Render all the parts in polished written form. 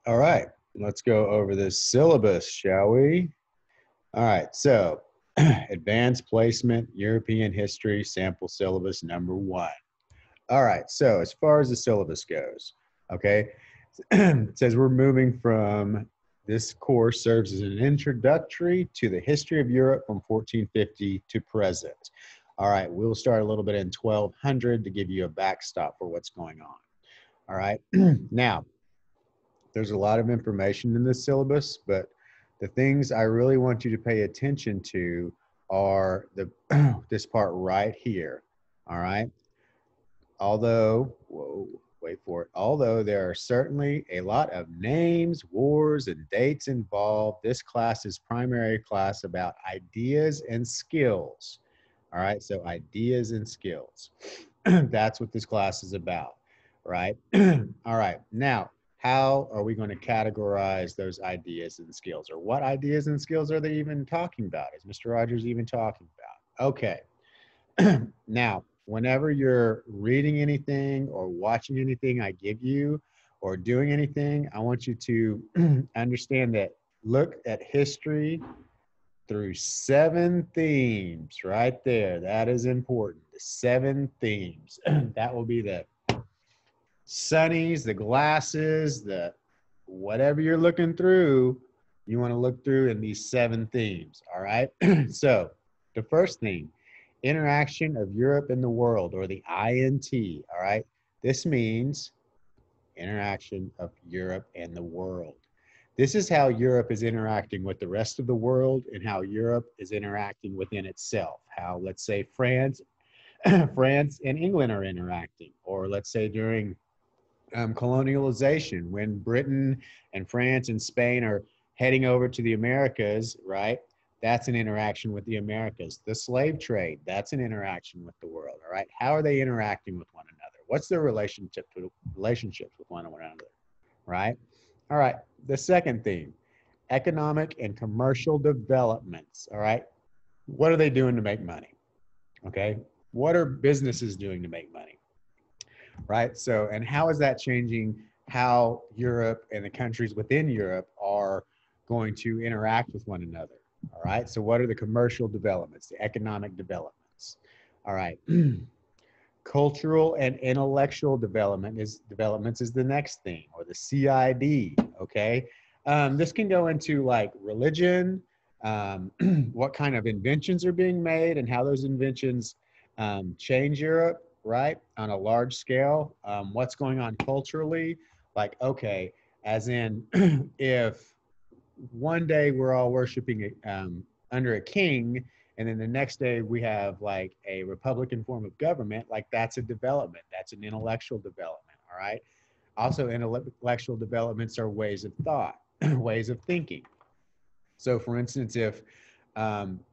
All right, let's go over this syllabus, shall we? All right, so advanced placement, European history, sample syllabus number 1. All right, so as far as the syllabus goes, okay, it says we're moving from this course serves as an introductory to the history of Europe from 1450 to present. All right, we'll start a little bit in 1200 to give you a backstop for what's going on. All right, now there's a lot of information in this syllabus, but the things I really want you to pay attention to are this part right here. All right. Although, whoa, wait for it. Although there are certainly a lot of names, wars, and dates involved, this class is primary class about ideas and skills. All right. So ideas and skills. That's what this class is about. Right. All right. Now, how are we going to categorize those ideas and skills, or what ideas and skills are they even talking about? Is Mr. Rogers even talking about? Okay. Now, whenever you're reading anything or watching anything I give you or doing anything, I want you to understand that look at history through 7 themes right there. That is important. The 7 themes. That will be the sunnies, the glasses, the whatever you're looking through, you want to look through in these 7 themes. All right. So the first theme, interaction of Europe and the world, or the INT. All right. This means interaction of Europe and the world. This is how Europe is interacting with the rest of the world and how Europe is interacting within itself. How, let's say, France and England are interacting, or let's say during colonialization, when Britain and France and Spain are heading over to the Americas, right? That's an interaction with the Americas. The slave trade, that's an interaction with the world, all right? How are they interacting with one another? What's their relationships with one another, right? All right, the second theme, economic and commercial developments, all right? What are they doing to make money, okay? What are businesses doing to make money? Right? So, and how is that changing how Europe and the countries within Europe are going to interact with one another? All right. So, what are the commercial developments, the economic developments? All right. Cultural and intellectual developments is the next thing, or the CID. Okay. This can go into like religion, what kind of inventions are being made, and how those inventions change Europe, right, on a large scale. What's going on culturally? Like, okay, as in, if one day we're all worshiping under a king, and then the next day we have like a republican form of government, like that's a development. That's an intellectual development. All right. Also, intellectual developments are ways of thought, ways of thinking. So, for instance, if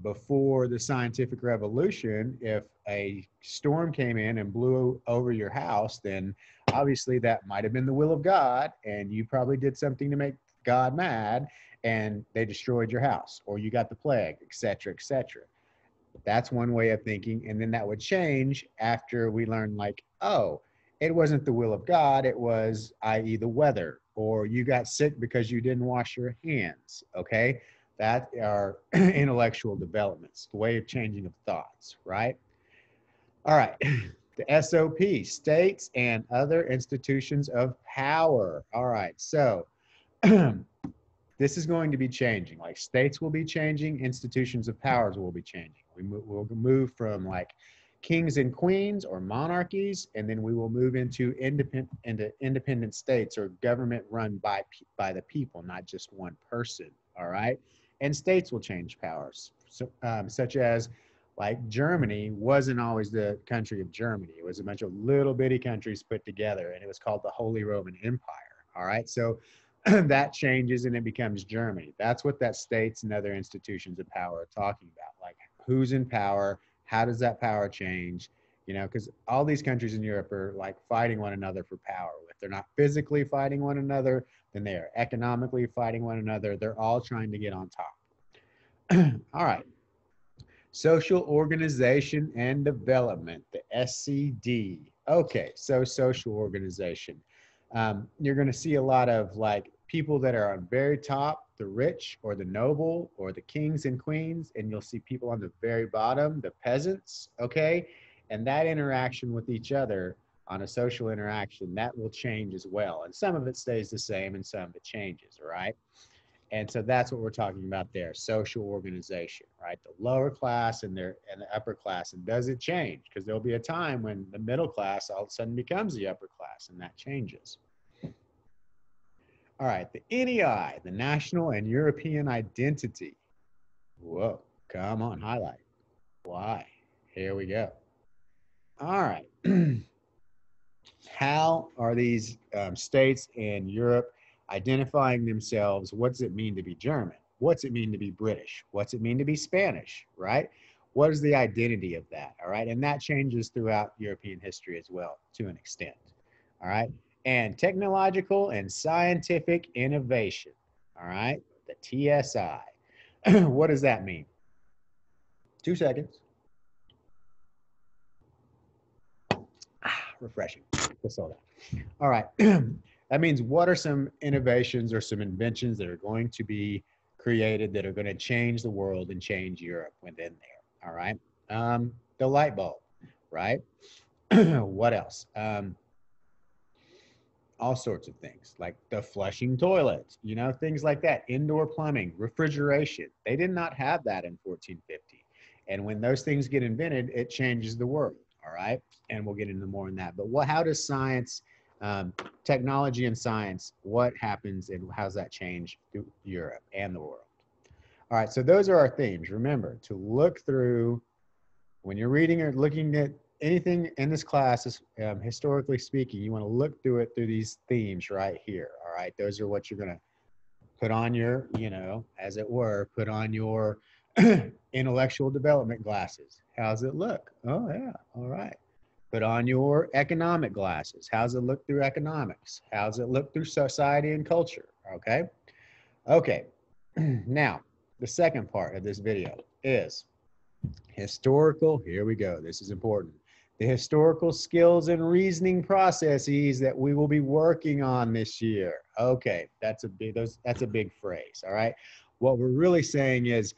before the scientific revolution, if a storm came in and blew over your house, then obviously that might have been the will of God, and you probably did something to make God mad, and they destroyed your house, or you got the plague, etc., etc. That's one way of thinking, and then that would change after we learn, like, oh, it wasn't the will of God, it was, i.e., the weather, or you got sick because you didn't wash your hands. Okay, that are intellectual developments, the way of changing of thoughts, right? All right. The SOP, states and other institutions of power. All right. So this is going to be changing. Like, states will be changing, institutions of powers will be changing. We'll move from like kings and queens or monarchies, and then we will move into independent states, or government run by the people, not just one person. All right. And states will change powers, so, such as, like, Germany wasn't always the country of Germany. It was a bunch of little bitty countries put together, and it was called the Holy Roman Empire. All right. So that changes and it becomes Germany. That's what that states and other institutions of power are talking about. Like, who's in power? How does that power change? You know, because all these countries in Europe are like fighting one another for power. If they're not physically fighting one another, then they are economically fighting one another. They're all trying to get on top. All right. Social organization and development, the SCD. Okay, so social organization. You're going to see a lot of like people that are on very top, the rich or the noble or the kings and queens, and you'll see people on the very bottom, the peasants, okay? And that interaction with each other on a social interaction, that will change as well. And some of it stays the same and some of it changes, all right? And so that's what we're talking about there, social organization, right? The lower class and the upper class. And does it change? Because there'll be a time when the middle class all of a sudden becomes the upper class, and that changes. All right, the NEI, the National and European Identity. Whoa, come on, highlight. Why? Here we go. All right. How are these states in Europe identifying themselves? What does it mean to be German? What's it mean to be British? What's it mean to be Spanish, right? What is the identity of that, all right? And that changes throughout European history as well, to an extent, all right? And technological and scientific innovation, all right? The TSI. What does that mean? 2 seconds. Refreshing. Just saw that. All right. That means what are some innovations or some inventions that are going to be created that are going to change the world and change Europe within there? All right. The light bulb, right? What else? All sorts of things like the flushing toilets, you know, things like that. Indoor plumbing, refrigeration. They did not have that in 1450. And when those things get invented, it changes the world. All right. And we'll get into more on that. But how does science, technology and science, what happens and how's that change through Europe and the world? All right. So those are our themes. Remember to look through when you're reading or looking at anything in this class, historically speaking, you want to look through it through these themes right here. All right. Those are what you're going to put on your, you know, as it were, put on your intellectual development glasses. How's it look? Oh, yeah. All right. Put on your economic glasses. How's it look through economics? How's it look through society and culture? Okay. Okay. Now, the second part of this video is historical. Here we go. This is important. The historical skills and reasoning processes that we will be working on this year. Okay. That's a big phrase. All right. What we're really saying is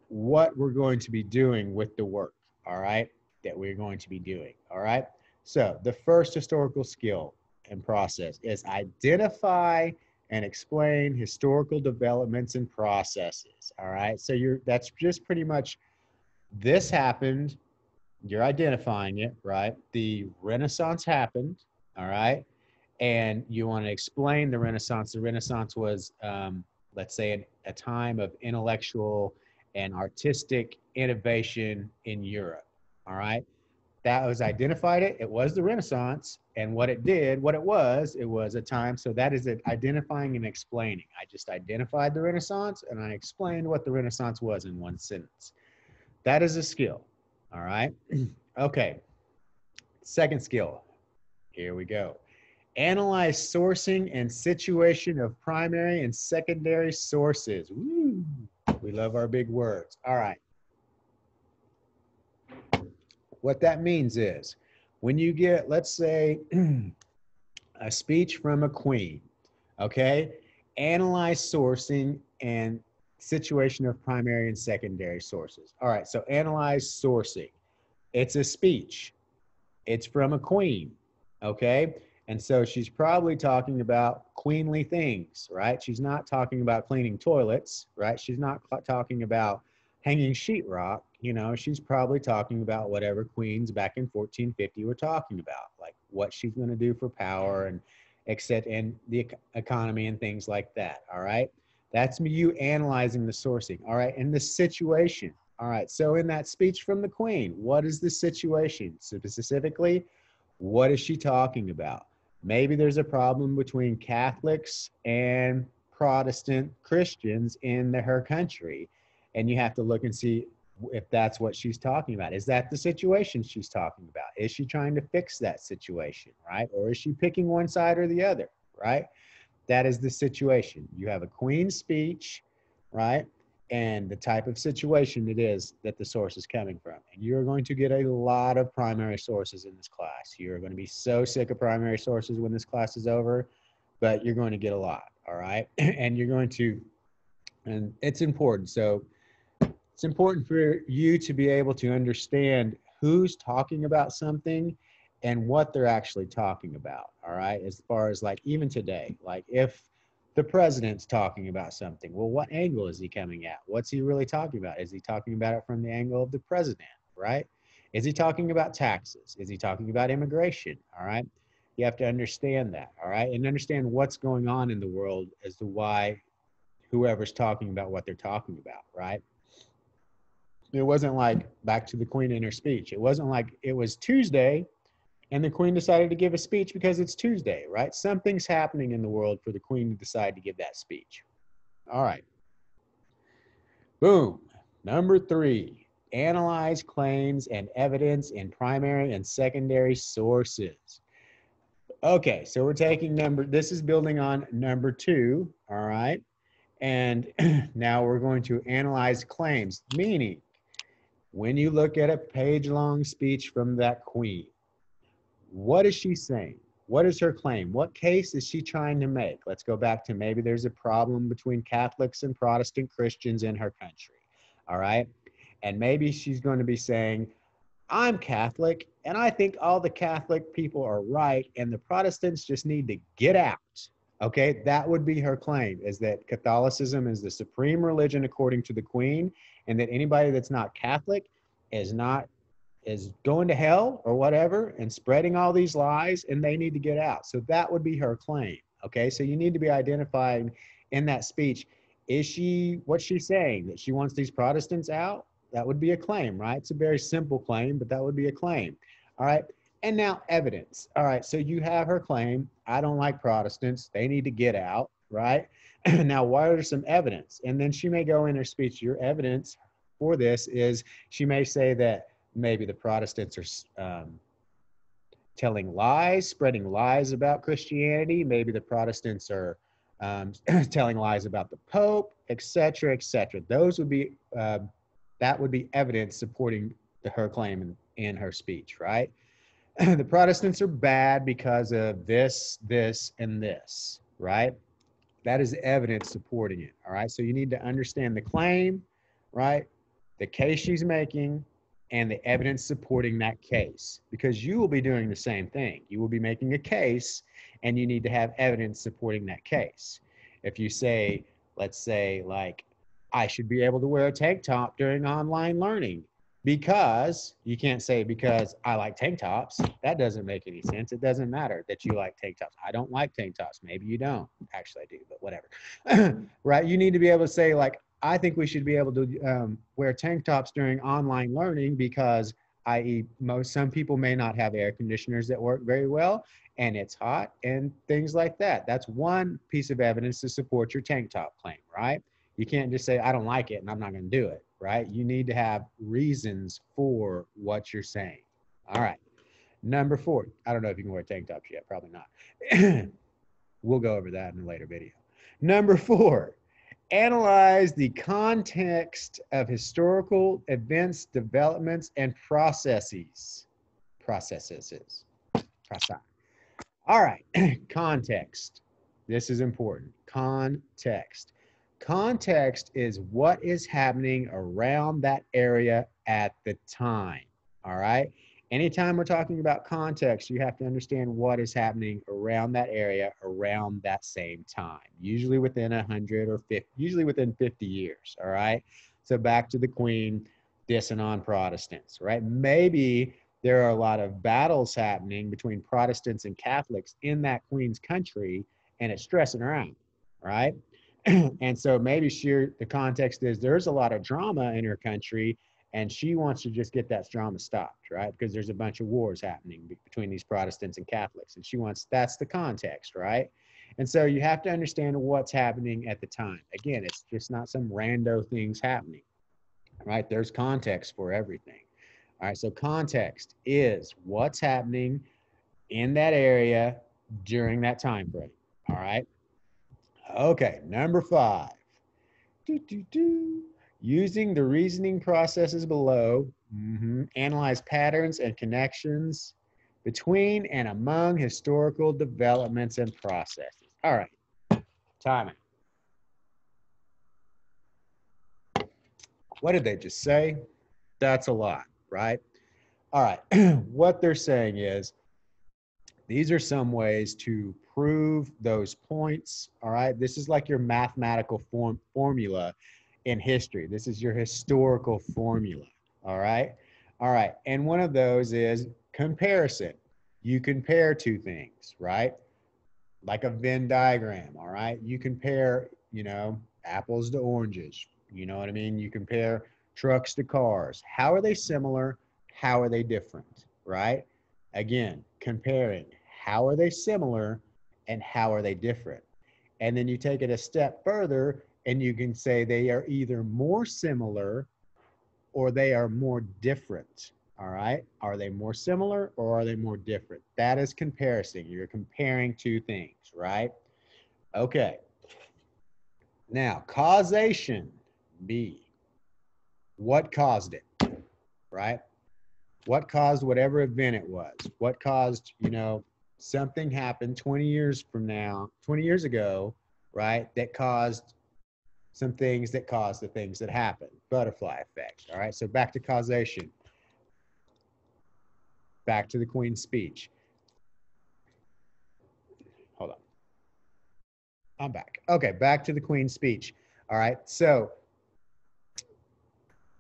what we're going to be doing with the work, all right, that we're going to be doing, all right? So the first historical skill and process is identify and explain historical developments and processes, all right? So that's just pretty much this happened, you're identifying it, right? The Renaissance happened, all right? And you want to explain the Renaissance. The Renaissance was let's say a time of intellectual and artistic innovation in Europe, all right? That was identified it was the Renaissance, and what it was a time, so that is it, identifying and explaining. I just identified the Renaissance and I explained what the Renaissance was in one sentence. That is a skill, all right? Okay, second skill, here we go. Analyze sourcing and situation of primary and secondary sources. Woo, we love our big words. All right. What that means is when you get, let's say, a speech from a queen, okay? Analyze sourcing and situation of primary and secondary sources. All right, so analyze sourcing. It's a speech. It's from a queen, okay? And so she's probably talking about queenly things, right? She's not talking about cleaning toilets, right? She's not talking about hanging sheetrock. You know, she's probably talking about whatever queens back in 1450 were talking about, like what she's going to do for power and and the economy and things like that. All right. That's you analyzing the sourcing. All right. And the situation. All right. So in that speech from the queen, what is the situation? Specifically, what is she talking about? Maybe there's a problem between Catholics and Protestant Christians in her country. And you have to look and see if that's what she's talking about. Is that the situation she's talking about? Is she trying to fix that situation, right? Or is she picking one side or the other, right? That is the situation. You have a queen's speech, right? And the type of situation it is that the source is coming from. And you're going to get a lot of primary sources in this class. You're going to be so sick of primary sources when this class is over, but you're going to get a lot, all right? And you're going to, and it's important. So it's important for you to be able to understand who's talking about something and what they're actually talking about, all right? As far as like even today, like if the president's talking about something, well, what angle is he coming at? What's he really talking about? Is he talking about it from the angle of the president, right? Is he talking about taxes? Is he talking about immigration, all right? You have to understand that, all right? And understand what's going on in the world as to why whoever's talking about what they're talking about, right? It wasn't like back to the Queen in her speech. It wasn't like it was Tuesday and the Queen decided to give a speech because it's Tuesday, right? Something's happening in the world for the Queen to decide to give that speech. All right. Boom. Number 3, analyze claims and evidence in primary and secondary sources. Okay, so we're taking this is building on number 2, all right? And now we're going to analyze claims, meaning when you look at a page-long speech from that queen, what is she saying? What is her claim? What case is she trying to make? Let's go back to maybe there's a problem between Catholics and Protestant Christians in her country, all right? And maybe she's going to be saying, I'm Catholic, and I think all the Catholic people are right, and the Protestants just need to get out. Okay, that would be her claim, is that Catholicism is the supreme religion according to the Queen, and that anybody that's not Catholic is going to hell or whatever and spreading all these lies, and they need to get out. So that would be her claim. Okay, so you need to be identifying in that speech, what's she saying? That she wants these Protestants out? That would be a claim, right? It's a very simple claim, but that would be a claim. All right. And now evidence. All right. So you have her claim, I don't like Protestants. They need to get out, right? Now, what are some evidence? And then she may go in her speech, your evidence for this is she may say that maybe the Protestants are telling lies, spreading lies about Christianity. Maybe the Protestants are telling lies about the Pope, et cetera, et cetera. Those would be that would be evidence supporting her claim in her speech, right? The Protestants are bad because of this, and this, right? That is evidence supporting it, all right? So you need to understand the claim, right? The case she's making and the evidence supporting that case, because you will be doing the same thing. You will be making a case and you need to have evidence supporting that case. If you say, let's say like, I should be able to wear a tank top during online learning, because you can't say because I like tank tops. That doesn't make any sense. It doesn't matter that you like tank tops. I don't like tank tops. Maybe you don't. Actually, I do, but whatever. Right? You need to be able to say like, I think we should be able to wear tank tops during online learning because i.e. some people may not have air conditioners that work very well and it's hot and things like that. That's one piece of evidence to support your tank top claim, right? You can't just say, I don't like it and I'm not going to do it, right? You need to have reasons for what you're saying. All right. Number 4, I don't know if you can wear tank tops yet, probably not. We'll go over that in a later video. Number 4, analyze the context of historical events, developments, and processes. All right, context. This is important. Context. Context is what is happening around that area at the time. All right. Anytime we're talking about context, you have to understand what is happening around that area around that same time, usually within 100 or 50, usually within 50 years. All right. So back to the Queen dissing on Protestants, right? Maybe there are a lot of battles happening between Protestants and Catholics in that Queen's country, and it's stressing her out, right? And so maybe the context is there's a lot of drama in her country and she wants to just get that drama stopped, right? Because there's a bunch of wars happening between these Protestants and Catholics, and that's the context, right? And so you have to understand what's happening at the time. Again, it's just not some rando things happening, right? There's context for everything. All right, so context is what's happening in that area during that time frame, all right? Okay, number 5. Using the reasoning processes below, analyze patterns and connections between and among historical developments and processes. All right, Timing. What did they just say? That's a lot, right? All right. What they're saying is these are some ways to prove those points. All right. This is like your mathematical formula in history. This is your historical formula. All right. All right. And one of those is comparison. You compare two things, right? Like a Venn diagram. All right. You compare, apples to oranges. You know what I mean? You compare trucks to cars. How are they similar? How are they different? Right? Again, comparing. How are they similar and how are they different? And then you take it a step further and you can say they are either more similar or they are more different. All right. Are they more similar or are they more different? That is comparison. You're comparing two things, right? Okay. Now, causation, B. What caused it, right? What caused whatever event it was? What caused, something happened 20 years from now, 20 years ago, right? That caused some things that caused the things that happened. Butterfly effect, all right? So back to causation. Back to the Queen's speech. Hold on. I'm back. Okay, back to the Queen's speech. All right, so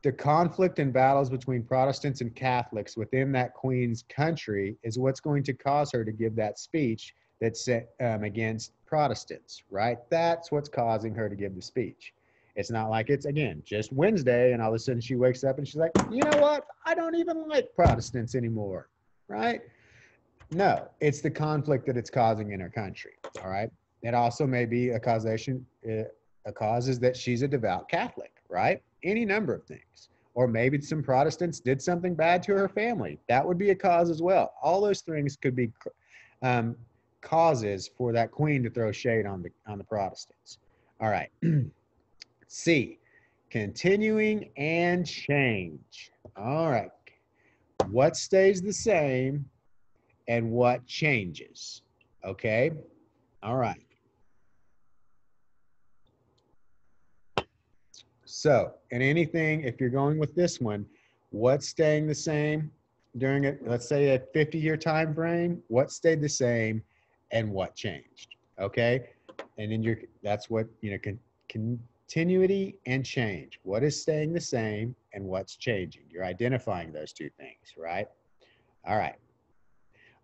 the conflict and battles between Protestants and Catholics within that Queen's country is what's going to cause her to give that speech that's against Protestants, right? That's what's causing her to give the speech. It's not like it's, again, just Wednesday and all of a sudden she wakes up and she's like, you know what? I don't even like Protestants anymore, right? No, it's the conflict that it's causing in her country, all right? It also may be a causation, a cause is that she's a devout Catholic, right? Any number of things. Or maybe some Protestants did something bad to her family. That would be a cause as well. All those things could be causes for that queen to throw shade on the Protestants. All right. C, continuing and change. All right. What stays the same and what changes? Okay. All right. So, in anything, if you're going with this one, what's staying the same during it? Let's say a 50-year time frame. What stayed the same, and what changed? Okay, and then that's what continuity and change. What is staying the same, and what's changing? You're identifying those two things, right? All right.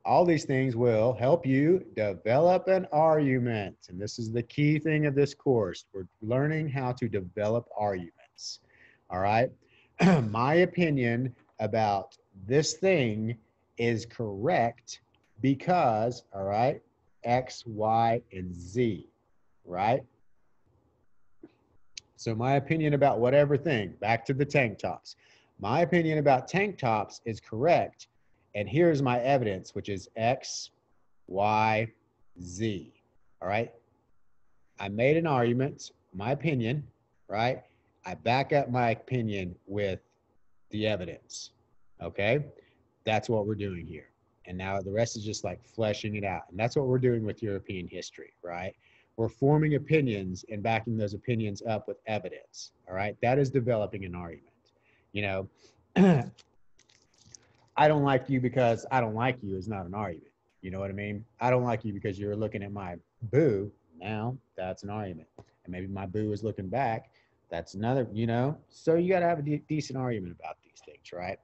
All these things will help you develop an argument. And this is the key thing of this course. We're learning how to develop arguments. All right. My opinion about this thing is correct because, all right, X, Y, and Z, right? So my opinion about whatever thing, back to the tank tops. My opinion about tank tops is correct. And here's my evidence, which is X, Y, Z. All right. I made an argument, my opinion, right? I back up my opinion with the evidence. Okay. That's what we're doing here. And now the rest is just like fleshing it out. And that's what we're doing with European history, right? We're forming opinions and backing those opinions up with evidence. All right. That is developing an argument. I don't like you because I don't like you is not an argument. You know what I mean? I don't like you because you're looking at my boo. Now that's an argument. And maybe my boo is looking back. That's another, So you got to have a decent argument about these things, right?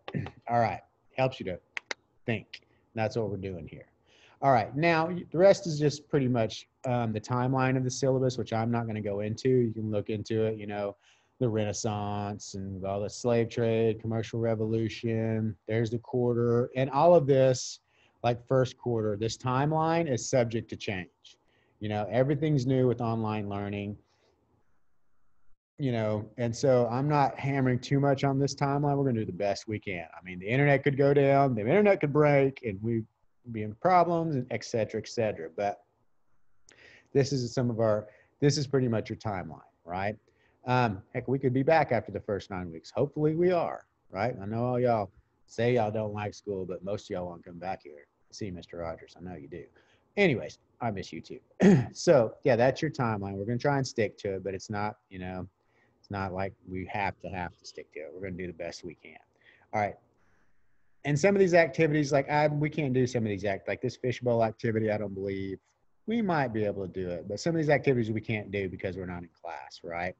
All right. Helps you to think. That's what we're doing here. All right. Now, the rest is just pretty much the timeline of the syllabus, which I'm not going to go into. You can look into it, the Renaissance and all the slave trade, commercial revolution, there's the quarter, and all of this, like first quarter, this timeline is subject to change. Everything's new with online learning, and so I'm not hammering too much on this timeline. We're going to do the best we can. I mean, the internet could go down, the internet could break, and we'd be in problems, and et cetera, et cetera. But this is this is pretty much your timeline, right? Heck, we could be back after the first 9 weeks. Hopefully we are, right? I know all y'all say y'all don't like school, but most of y'all want to come back here. See, Mr. Rogers, I know you do. Anyways, I miss you too. So yeah, that's your timeline. We're going to try and stick to it, but it's not, you know, it's not like we have to stick to it. We're going to do the best we can. All right. And some of these activities, like we can't do some of these like this fishbowl activity. I don't believe we might be able to do it, but some of these activities we can't do because we're not in class, right?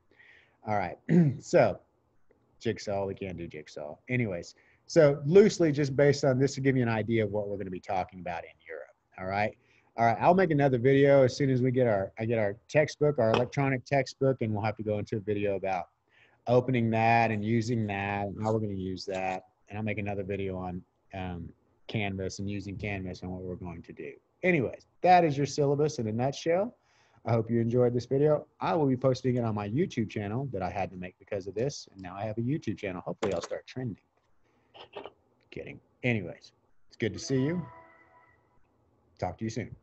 All right. So jigsaw, we can't do jigsaw. Anyways, so loosely, just based on this to give you an idea of what we're going to be talking about in Europe. All right. All right. I'll make another video as soon as we get I get our textbook, our electronic textbook, and we'll have to go into a video about opening that and using that and how we're going to use that. And I'll make another video on Canvas and using Canvas and what we're going to do. Anyways, that is your syllabus in a nutshell. I hope you enjoyed this video. I will be posting it on my YouTube channel that I had to make because of this. And now I have a YouTube channel. Hopefully I'll start trending. Kidding. Anyways, it's good to see you. Talk to you soon.